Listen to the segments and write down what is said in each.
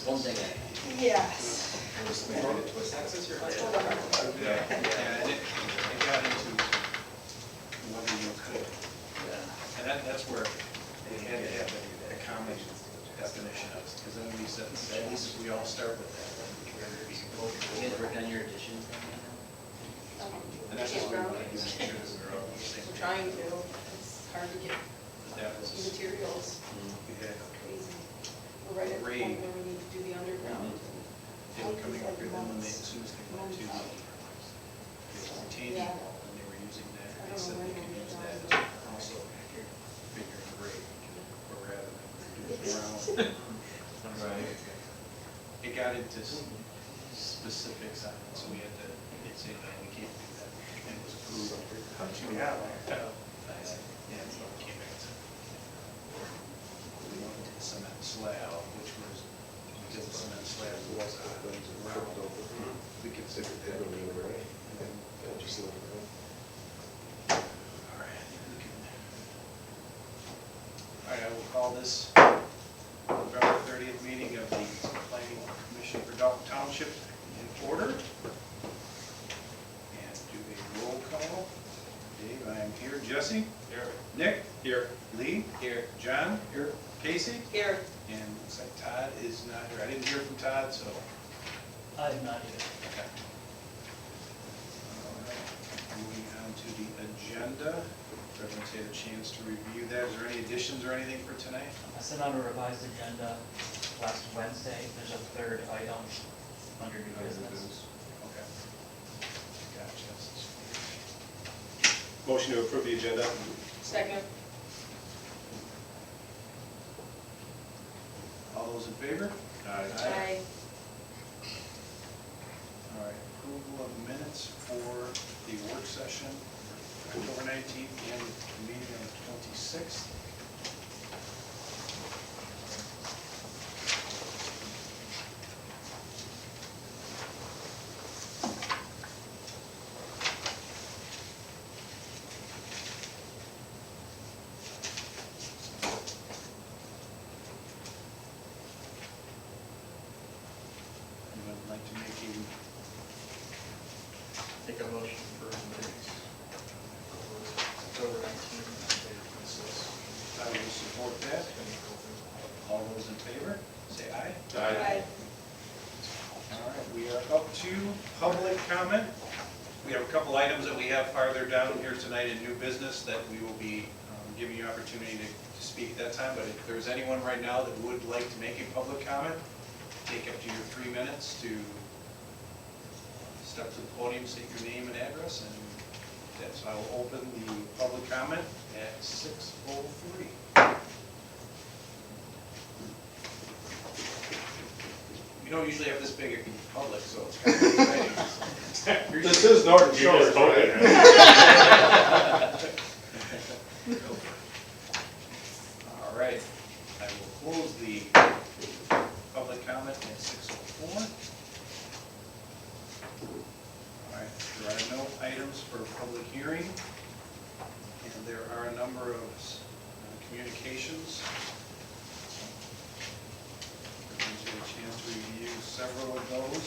one thing I. Yes. Yeah, and it got into whether you could. And that's where they had to have a common definition of it, because then we said, at least if we all start with that, then You guys work on your additions? and that's what we want to do. We're trying to. It's hard to get That was, materials. we had, Crazy. We're right at the point where we need to do the underground. they were coming up here, then when they, as soon as they went to the retaining wall, and they were using that, they said they could use that as also figure and grade, or rather than do it around. It got into specifics on it, so we had to, it's saying, no, we can't do that, and it was approved. Yeah, so it came back to, we wanted to cement slab, which was, because the cement slab was round. We considered that. Just look at that. All right, I will call this November 30th meeting of the Planning Commission for Dalton Township in order. And do a roll call. Dave, I am here. Jesse? Here. Nick? Here. Lee? Here. John? Here. Casey? Here. And looks like Todd is not here. I didn't hear from Todd, so. I am not either. Okay. All right. Moving on to the agenda. Everyone's had a chance to review that. Is there any additions or anything for tonight? I sent out a revised agenda last Wednesday. There's a third item under new business. Okay. Gotcha. Motion to approve the agenda. Second. All those in favor? Aye. All right, approval of minutes for the work session, October 19th, and the meeting on the 26th. Anyone like to make a Take a motion for minutes. October 19th. I will support that. All those in favor, say aye. Aye. All right, we are up to public comment. We have a couple items that we have farther down here tonight in new business that we will be giving you opportunity to speak at that time, but if there's anyone right now that would like to make a public comment, take up to your 3 minutes to step to the podium, state your name and address, and that's how I will open the public comment at 6:03. We don't usually have this big in public, so it's kind of exciting. This is Norton Shores, right? All right, I will close the public comment at 6:04. All right, there are no items for public hearing, and there are a number of communications. Everyone's had a chance to review several of those.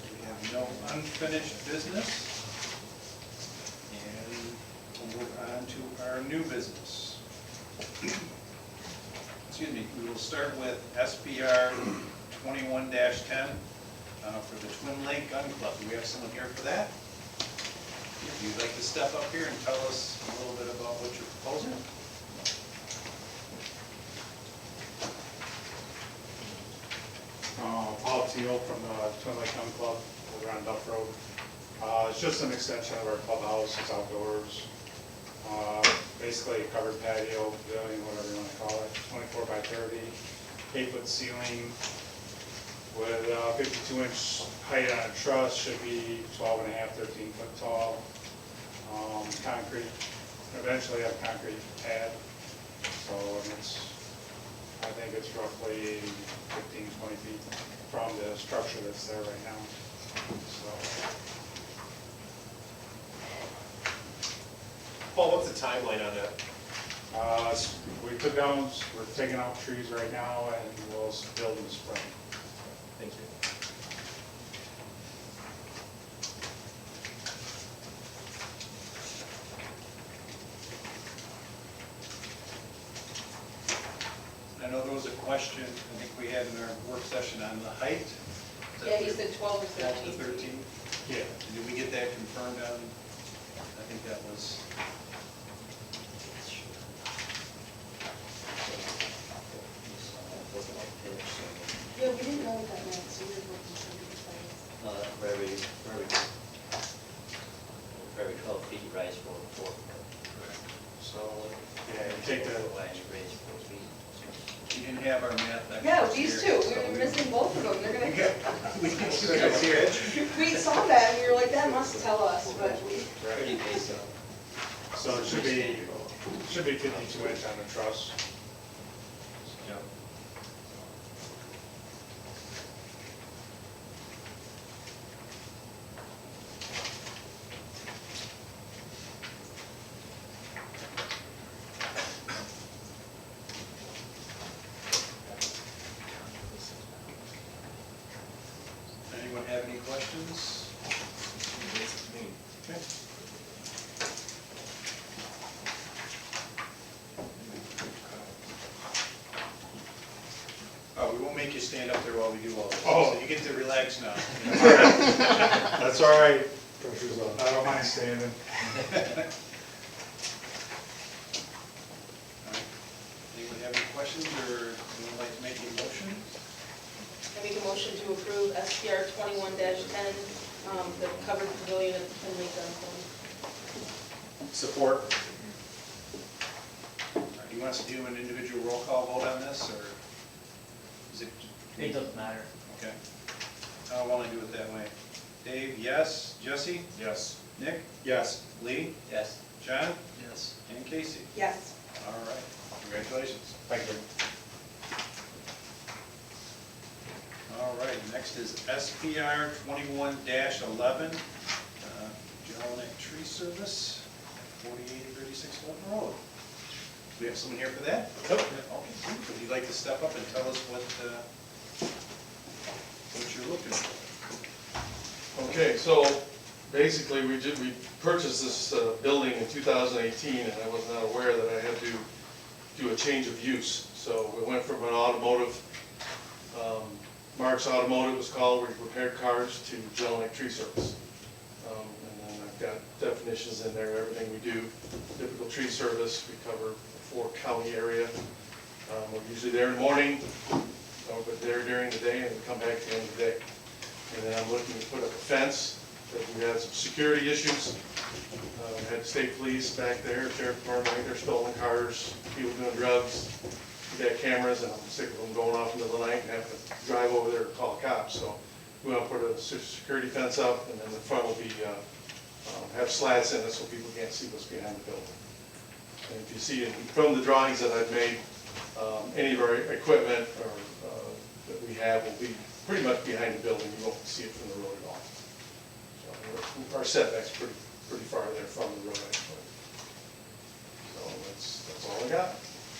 We have no unfinished business. And we'll move on to our new business. Excuse me, we will start with SPR 21-10 for the Twin Lake Gun Club. Do we have someone here for that? If you'd like to step up here and tell us a little bit about what you're proposing. Paul Teal from the Twin Lake Gun Club over on Duff Road. It's just an extension of our clubhouse. It's outdoors. Basically a covered patio, pavilion, whatever you want to call it. 24 by 30, 8-foot ceiling with 52-inch height on a truss. Should be 12 and a half, 13 foot tall. Concrete. Eventually have a concrete pad. So it's I think it's roughly 15, 20 feet from the structure that's there right now. So, Paul, what's the timeline on that? we took down, we're taking out trees right now and we'll build in the spring. Thank you. I know there was a question, I think we had in our work session on the height. Is that Yeah, he said 12 or 12 to 13. 13? Yeah. Did we get that confirmed on, I think that was, Yeah, we didn't know what that meant, so we were looking for For every 12 feet, you rise 4 foot. So, yeah, you take the, Why you raise 4 feet? we didn't have our math experts Yeah, these here, two, so we were missing both of them, they're We gonna, got, we got you guys here. we saw that and we were like, that must tell us, but we, Pretty basic. so it should be 52 inch on the truss. Yeah. Anyone have any questions? Okay. Oh, we won't make you stand up there while we do all this. Oh. So you get to relax now. That's all right. I don't mind standing. Anyone have any questions, or anyone like to make a motion? I make a motion to approve SPR 21-10, the covered pavilion at the Finley Gun Club. Support. Do you want us to do an individual roll call vote on this, or is it? It doesn't matter. Okay. I don't want to do it that way. Dave, yes. Jesse? Yes. Nick? Yes. Lee? Yes. John? Yes. And Casey? Yes. All right. Congratulations. Thank you. All right, next is SPR 21-11, General Neck Tree Service, 4836 Fulton Road. Do we have someone here for that? Yep. Okay. Would you like to step up and tell us what you're looking for? Okay, so basically, we purchased this building in 2018, and I was not aware that I had to do a change of use. So we went from an automotive, Mark's Automotive was called, we repaired cars, to General Neck Tree Service. And then I've got definitions in there, everything we do. Typical tree service, we cover the 4-county area. We're usually there in the morning, but there during the day, and we come back at the end of the day. And then I'm looking to put up a fence, because we had some security issues. We had state police back there, sheriff department, they're stolen cars, people doing drugs. We got cameras, and I'm sick of them going off in the middle of the night and having to drive over there to call cops. So we want to put a security fence up, and then the front will be, have slats in it so people can't see what's behind the building. And if you see from the drawings that I've made, any of our equipment or that we have will be pretty much behind the building. You won't see it from the road at all. So our setback's pretty far there from the road actually. So that's all I got.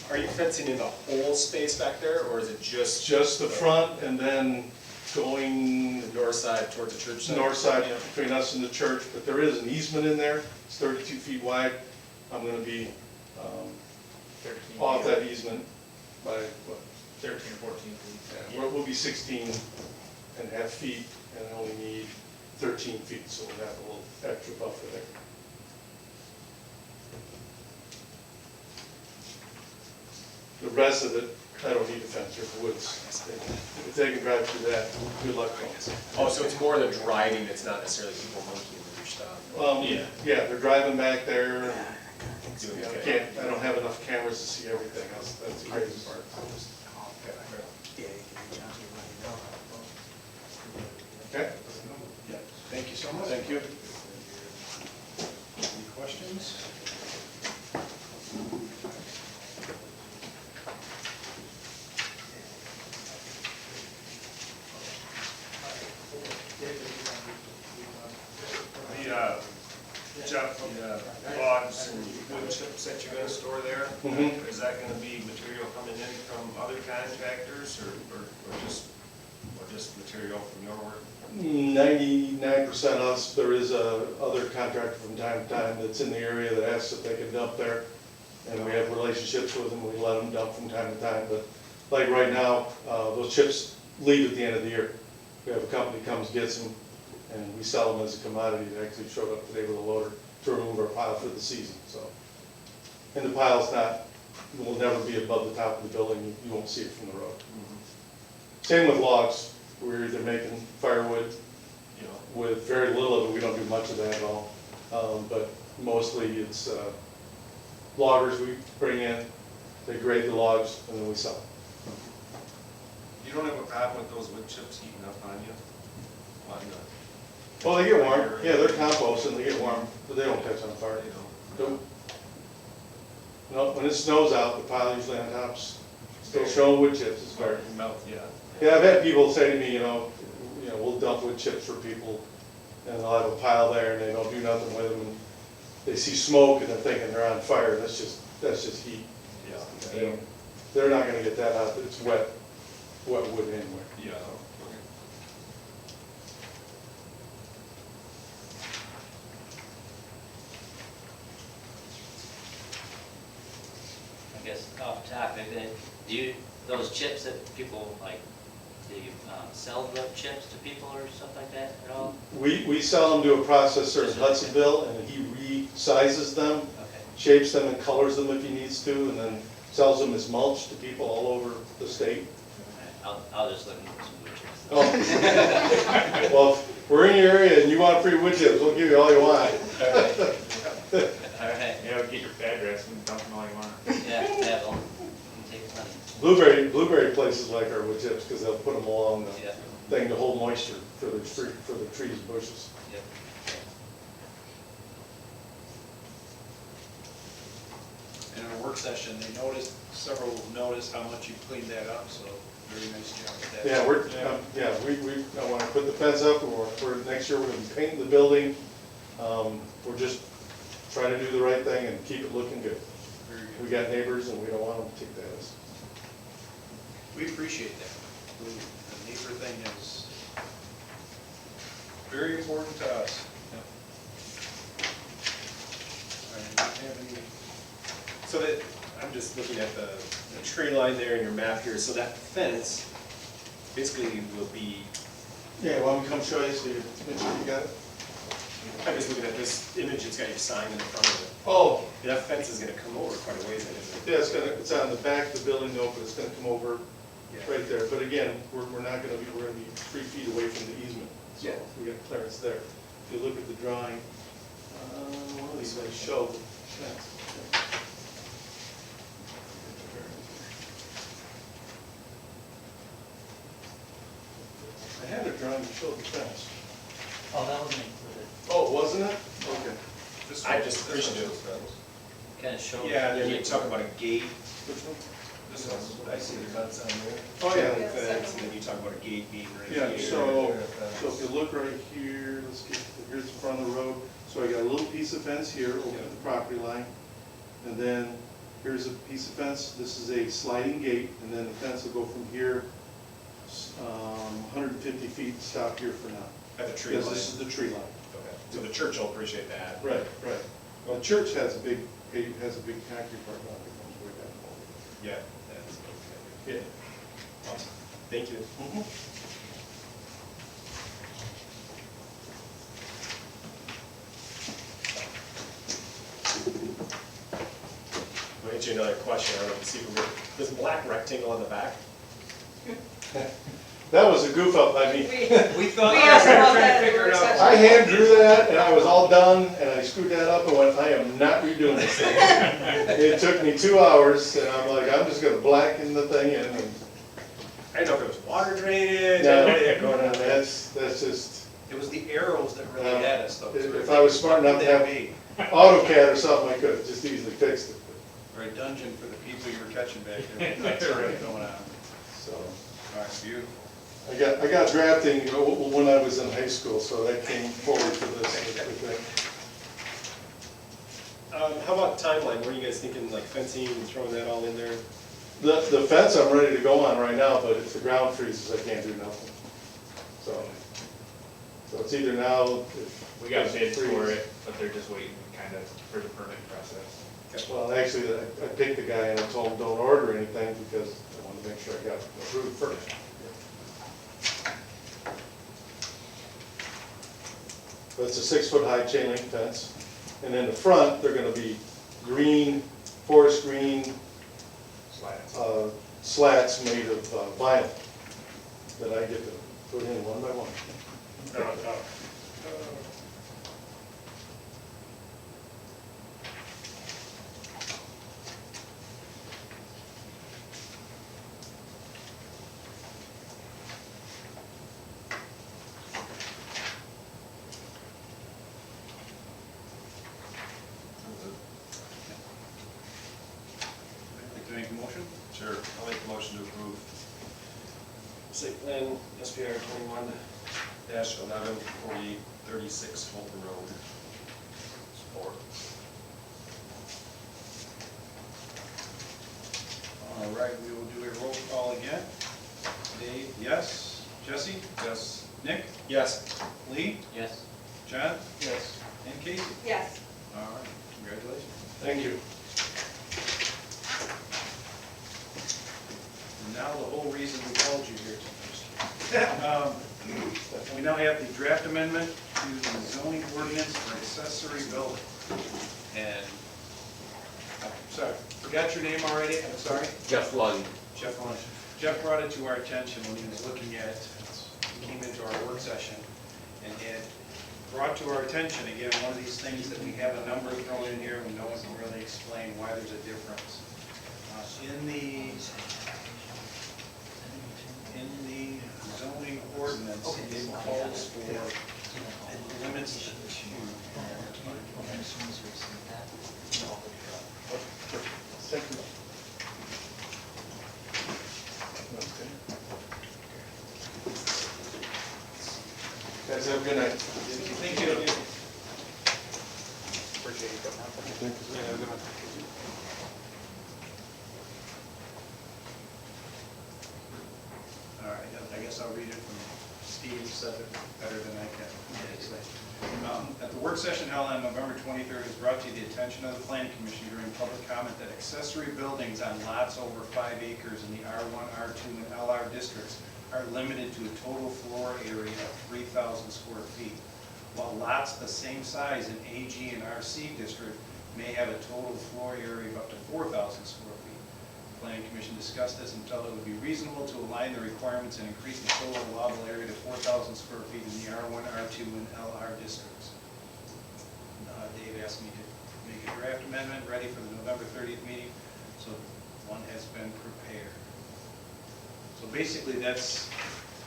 Are you fencing in the whole space back there, or is it just? Just the front, and then going The north side towards the church side? north side between us and the church, but there is an easement in there. It's 32 feet wide. I'm gonna be 13. off that easement by, what? 13 or 14 feet. Yeah, we'll be 16 and a half feet, and I only need 13 feet, so we'll have a little extra buffer there. The rest of it, I don't need a fence, there's woods. If they can drive through that, good luck to them. Oh, so it's more the driving, it's not necessarily people monkeying with your stuff? Yeah, they're driving back there. Doing Yeah, okay. I don't have enough cameras to see everything, that's the crazy part. Okay? Yeah. Thank you so much. Thank you. Any questions? finish up, logs and wood chips that you're gonna store there, Mhm. is that gonna be material coming in from other contractors or just material from your work? 99% us, there is a other contractor from time to time that's in the area that asks if they can dump there. And we have relationships with them, we let them dump from time to time, but like right now, those chips leave at the end of the year. We have a company comes, gets them, and we sell them as a commodity. They actually showed up today with a loader to remove our pile for the season, so. And the pile's will never be above the top of the building, you won't see it from the road. Same with logs, we're either making firewood, with very little of it, we don't do much of that at all. But mostly it's loggers we bring in, they grade the logs, and then we sell them. You don't have a problem with those wood chips heating up on you? On the, Well, they get warm, yeah, they're compost and they get warm, but they don't catch on fire. Nope. No, when it snows out, the pile usually on top's still showing wood chips, it's fire. melt, yeah. Yeah, I've had people say to me, we'll dump wood chips for people, and they'll have a pile there, and they don't do nothing with them, and they see smoke, and they're thinking they're on fire, that's just heat. Yeah. They're not gonna get that hot, it's wet wood anyway. Yeah. I guess off topic, then, those chips that people like, do you sell the chips to people or stuff like that at all? We sell them to a processor in Hudsonville, and he resizes them, Okay. shapes them and colors them if he needs to, and then sells them as mulch to people all over the state. I'll just look for some wood chips. Oh. Well, if we're in your area and you want free wood chips, we'll give you all you want. All right, Yeah, get your address and dump them all you want. yeah, we'll take plenty. Blueberry places like our wood chips, because they'll put them along the Yeah. thing to hold moisture for the trees and bushes. Yep. And in a work session, several noticed how much you cleaned that up, so very nice job with that. Yeah, when I put the fence up, next year we're gonna be painting the building. We're just trying to do the right thing and keep it looking good. Very good. We got neighbors and we don't want them to take that as. We appreciate that. The neighbor thing is very important to us. All right, do you have any? So that, I'm just looking at the tree line there in your map here, so that fence basically will be, Yeah, why don't we come show you so you make sure you got it? I'm just looking at this image, it's got your sign in the front of it. Oh, That fence is gonna come over quite a ways, isn't it? yeah, it's on the back of the building, no, but it's gonna come over right there. But again, we're gonna be 3 feet away from the easement, so Yeah. we got clearance there. If you look at the drawing, one of these guys show the fence. I had a drawing that showed the fence. Oh, that wasn't included. Oh, wasn't it? Okay. I just appreciate it. Kind of show. Yeah, and you talk about a gate, Which one? this one, I see the nuts on there. Oh, yeah. Yeah, Fence, and then you talk about a gate being right here. Yeah, so if you look right here, here's the front of the road. So I got a little piece of fence here over the property line. And then here's a piece of fence. This is a sliding gate, and then the fence will go from here, 150 feet, stop here for now. At the tree Because line. this is the tree line. Okay, so the church will appreciate that. Right. Well, the church has a big concrete part now that comes way down. Yeah, that's okay. Yeah. Awesome, thank you. I'll answer you another question, I don't know if you see from here. This black rectangle on the back, That was a goof up by me. We thought, We we were asked about trying that to in the figure it work out. I hand drew that, and I was all done, and I screwed that up and went, I am not redoing this thing. It took me 2 hours, and I'm like, I'm just gonna blacken the thing in, and I didn't know if it was water drainage, I no, don't know what they had going on there. that's just, it was the arrows that really had us though. if I was smart enough to have AutoCAD or something, I could have just easily fixed it. Or a dungeon for the people you were catching back there. That's already going on. So, All right, beautiful. I got drafting when I was in high school, so that came forward for this, I think. How about timeline? What are you guys thinking, like fencing and throwing that all in there? The fence I'm ready to go on right now, but if the ground freezes, I can't do nothing. So it's either now. We got bids for it, but they're just waiting kind of for the permit process. Well, actually, I picked the guy and I told him don't order anything because I wanted to make sure I got approved first. But it's a 6-foot high chain link fence. And in the front, they're gonna be green, forest green Slats. slats made of vinyl that I get to put in one by one. I'd like to make a motion. Sure, I'll make a motion to approve Site plan, SPR 21-11-4836 Fulton Road. Support. All right, we will do a roll call again. Dave, yes. Jesse? Yes. Nick? Yes. Lee? Yes. John? Yes. And Casey? Yes. All right, congratulations. Thank you. And now the whole reason we called you here tonight. We now have the draft amendment to the zoning ordinance for accessory building. And, I'm sorry, forgot your name already, I'm sorry? Jeff Lund. Jeff Lund. Jeff brought it to our attention when he was looking at, he came into our work session and had brought to our attention, again, one of these things that we have a number thrown in here and no one can really explain why there's a difference. In the zoning ordinance, it calls for limits to. Guys, have a good night. Thank you. Appreciate you coming out. All right, I guess I'll read it from Steve, who said it better than I can. At the work session held on November 23rd, it was brought to the attention of the planning commission during public comment that accessory buildings on lots over 5 acres in the R1, R2, and LR districts are limited to a total floor area of 3,000 square feet, while lots the same size in AG and RC district may have a total floor area of up to 4,000 square feet. The planning commission discussed this and felt it would be reasonable to align the requirements and increase the total allowable area to 4,000 square feet in the R1, R2, and LR districts. Dave asked me to make a draft amendment ready for the November 30th meeting, so one has been prepared. So basically that's,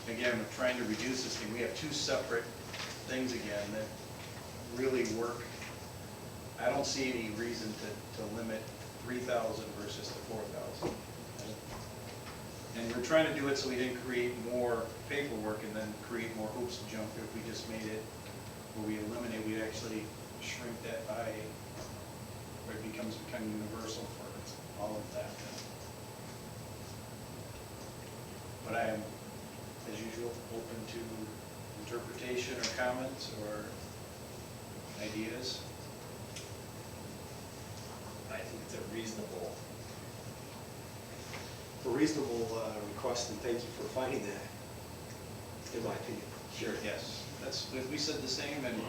again, we're trying to reduce this thing. We have two separate things again that really work. I don't see any reason to limit 3,000 versus the 4,000. And we're trying to do it so we didn't create more paperwork and then create more hoops to jump through. If we just made it where we eliminate, we'd actually shrink that by, where it becomes kind of universal for all of that. But I am, as usual, open to interpretation or comments or ideas. I think it's a reasonable request, and thank you for finding that, in my opinion. Sure. Yes, we said the same, and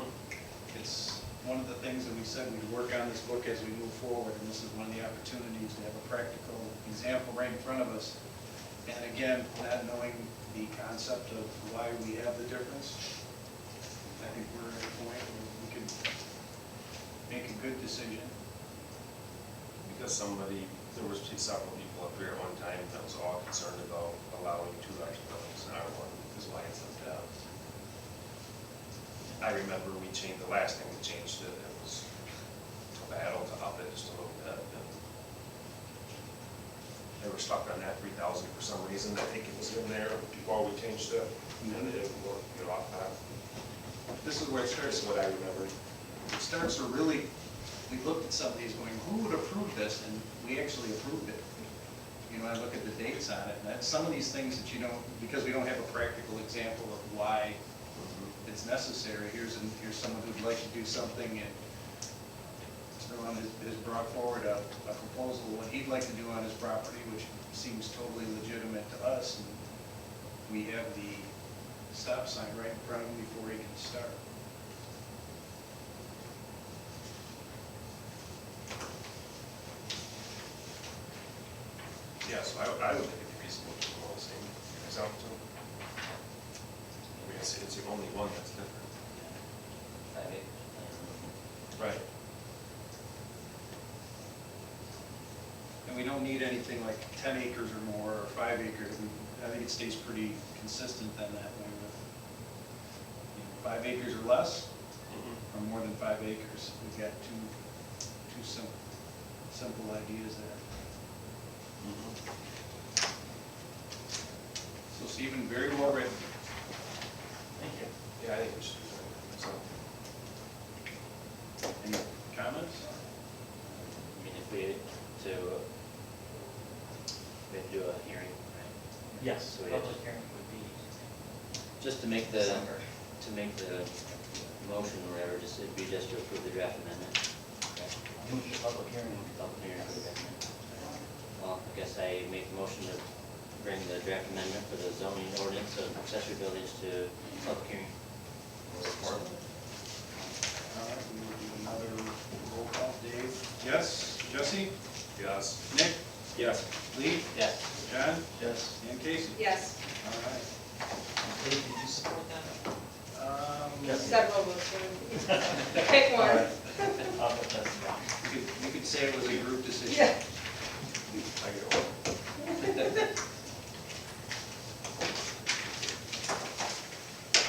it's one of the things that we said we'd work on this book as we move forward, and this is one of the opportunities to have a practical example right in front of us. And again, not knowing the concept of why we have the difference, I think we're at a point where we can make a good decision. Because there was several people up here at one time that was all concerned about allowing 2 large buildings in R1, is why it says that. I remember we changed, the last thing we changed it was a battle to up it just a little bit. And they were stuck on that 3,000 for some reason. I think it was in there before we changed it, and they didn't get off that. This is where it starts. This is what I remember. It starts to really we looked at some of these going, who would approve this? And we actually approved it. You know, I look at the dates on it, and that's some of these things that you don't, because we don't have a practical example of why it's necessary. Here's someone who'd like to do something, and someone has brought forward a proposal, what he'd like to do on his property, which seems totally legitimate to us, and we have the stop sign right in front of him before he can start. Yeah, so I would think it'd be reasonable to do all the same example. I mean, it's the only one that's different. 5 acres. Right. And we don't need anything like 10 acres or more, or 5 acres. I think it stays pretty consistent then that way with, 5 acres or less, or more than 5 acres. We've got two simple ideas there. So Stephen, very well written. Thank you. Yeah, I think we should do that. So, Any comments? I mean, if we had to do a hearing, right? Yes, So we had public hearing would be just to make the, December. motion or whatever, it'd be just to approve the draft amendment. Okay. Move the public hearing. Public hearing for the draft amendment. Well, I guess I make the motion to bring the draft amendment for the zoning ordinance of accessory buildings to public hearing. All right, we will do another roll call. Dave? Yes. Jesse? yes. Nick? Yes. Lee? Yes. John? Yes. And Casey? Yes, All right. Dave, did you support that? several of us. Pick All one. right. I'll put that down. You could say it was a group decision. Yeah. I get it.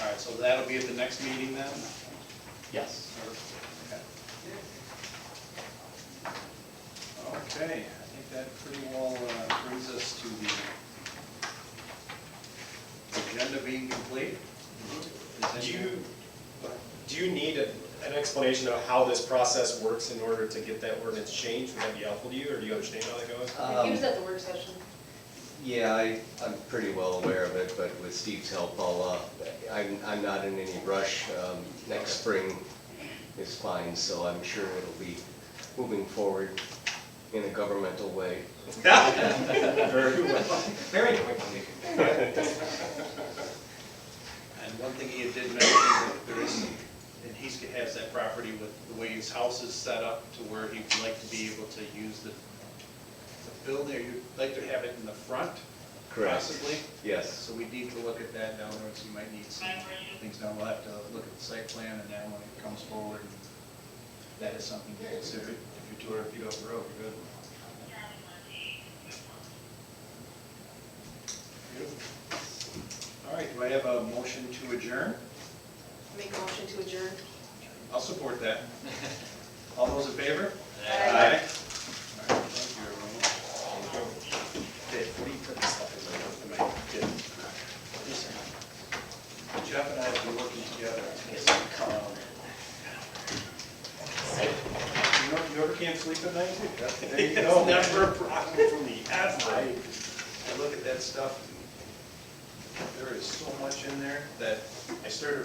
All right, so that'll be at the next meeting then? Yes. Okay, I think that pretty well brings us to the agenda being complete. Do you need an explanation of how this process works in order to get that ordinance changed? Would that be helpful to you, or do you understand how that goes? He was at the work session. Yeah, I'm pretty well aware of it, but with Steve's help, I'm not in any rush. Next spring is fine, so I'm sure it'll be moving forward in a governmental way. Very well. Very quickly. And one thing he did mention that there is, and he has that property with the way his house is set up to where he'd like to be able to use the building, or you'd like to have it in the front? Correct. Possibly? Yes. So we need to look at that down there, so you might need some things down. We'll have to look at the site plan and then when it comes forward, that is something to consider. If you're 200 feet off the road, you're good. All right, do I have a motion to adjourn? Make a motion to adjourn. I'll support that. All those in favor? Aye. All right, thank you, everyone. Dave, what do you put this stuff in there? Jeff and I have been working together. You ever can't sleep at night? There you go. It's never a problem for me, ever. I look at that stuff, there is so much in there that I started